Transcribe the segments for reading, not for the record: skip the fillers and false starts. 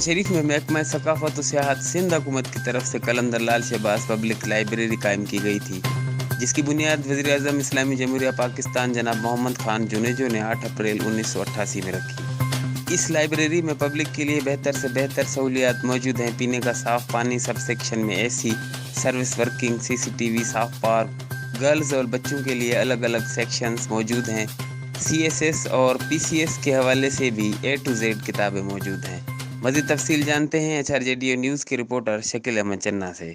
शरीफ में महकमा सकाफत व सियाहत सिंध हुकूमत की तरफ से कलंदर लाल शहबाज पब्लिक लाइब्रेरी कायम की गई थी, जिसकी बुनियाद वज़ीर-ए-आज़म इस्लामी जमहूरिया पाकिस्तान जनाब मोहम्मद खान जुनेजो ने 8 अप्रैल 1988 में रखी। इस लाइब्रेरी में पब्लिक के लिए बेहतर से बेहतर सहूलियात मौजूद हैं। पीने का साफ़ पानी सब सेक्शन में एसी, सर्विस वर्किंग, CCTV, साफ़ पार्क, गर्ल्स और बच्चों के लिए अलग अलग सेक्शंस मौजूद हैं। CSS और PCS के हवाले से भी A to Z किताबें मौजूद हैं। मज़ीद तफसील जानते हैं HRJDO न्यूज़ के रिपोर्टर शकील अहमद चन्ना से।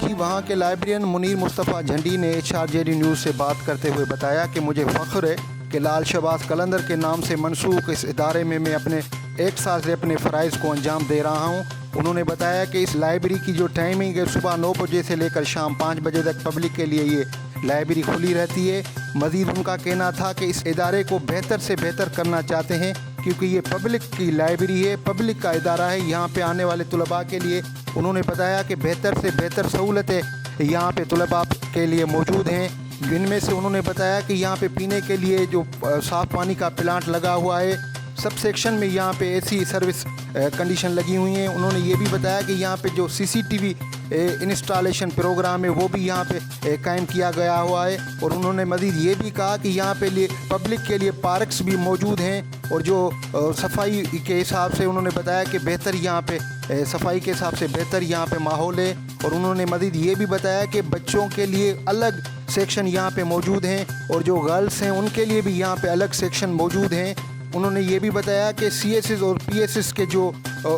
कि वहाँ के लाइब्रेरियन मुनीर मुस्तफ़ा झंडी ने HRJD न्यूज़ से बात करते हुए बताया कि मुझे फ़ख्र है कि लाल शहबाज कलंदर के नाम से मनसूख इस इदारे में मैं अपने एक साल से अपने फ़राइज़ को अंजाम दे रहा हूँ। उन्होंने बताया कि इस लाइब्रेरी की जो टाइमिंग है सुबह 9 बजे से लेकर शाम 5 बजे तक पब्लिक के लिए ये लाइब्रेरी खुली रहती है। मज़ीद उनका कहना था कि इस इदारे को बेहतर से बेहतर करना चाहते हैं, क्योंकि ये पब्लिक की लाइब्रेरी है, पब्लिक का इदारा है। यहाँ पे आने वाले तलबा के लिए उन्होंने बताया कि बेहतर से बेहतर सहूलतें यहाँ पे तलबा के लिए मौजूद हैं। इनमें से उन्होंने बताया कि यहाँ पे पीने के लिए जो साफ़ पानी का प्लांट लगा हुआ है, सब सेक्शन में यहाँ पे AC सर्विस कंडीशन लगी हुई हैं। उन्होंने ये भी बताया कि यहाँ पे जो CCTV इंस्टॉलेशन प्रोग्राम है वो भी यहाँ पे कायम किया गया हुआ है। और उन्होंने मज़ीद ये भी कहा कि यहाँ पे लिए पब्लिक के लिए पार्क्स भी मौजूद हैं। और जो सफाई के हिसाब से उन्होंने बताया कि बेहतर यहाँ पे सफाई के हिसाब से बेहतर यहाँ पे माहौल है। और उन्होंने मज़ीद ये भी बताया कि बच्चों के लिए अलग सेक्शन यहाँ पे मौजूद हैं और जो गर्ल्स हैं उनके लिए भी यहाँ पे अलग सेक्शन मौजूद हैं। उन्होंने ये भी बताया कि CSS और PSS के जो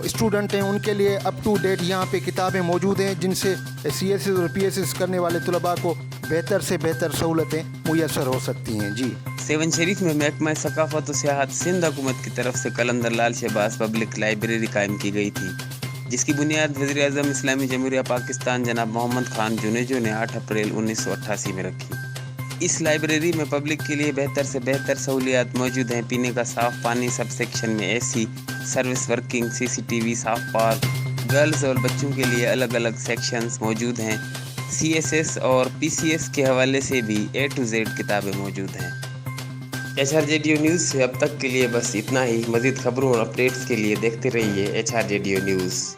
स्टूडेंट हैं उनके लिए अप टू डेट यहाँ पे किताबें मौजूद हैं, जिनसे CSS और PSS करने वाले तलबा को बेहतर से बेहतर सहूलतें मुयसर हो सकती हैं। जी, सेवन शरीफ में महकमा सकाफत व सियाहत सिंध हुकूमत की तरफ से कलंदर लाल शहबाज पब्लिक लाइब्रेरी कायम की गई थी, जिसकी बुनियाद वज़ीर-ए-आज़म इस्लामी जमहूरिया पाकिस्तान जनाब मोहम्मद खान जुनेजो ने 8 अप्रैल 1988 में रखी। इस लाइब्रेरी में पब्लिक के लिए बेहतर से बेहतर सहूलियात मौजूद हैं। पीने का साफ़ पानी सब सेक्शन में AC, सर्विस वर्किंग, CCTV, साफ़ पार्क, गर्ल्स और बच्चों के लिए अलग अलग सेक्शंस मौजूद हैं। CSS और PCS के हवाले से भी A to Z किताबें मौजूद हैं। HRJDO न्यूज़ से अब तक के लिए बस इतना ही। मज़ीद खबरों और अपडेट्स के लिए देखते रहिए HRJDO न्यूज़।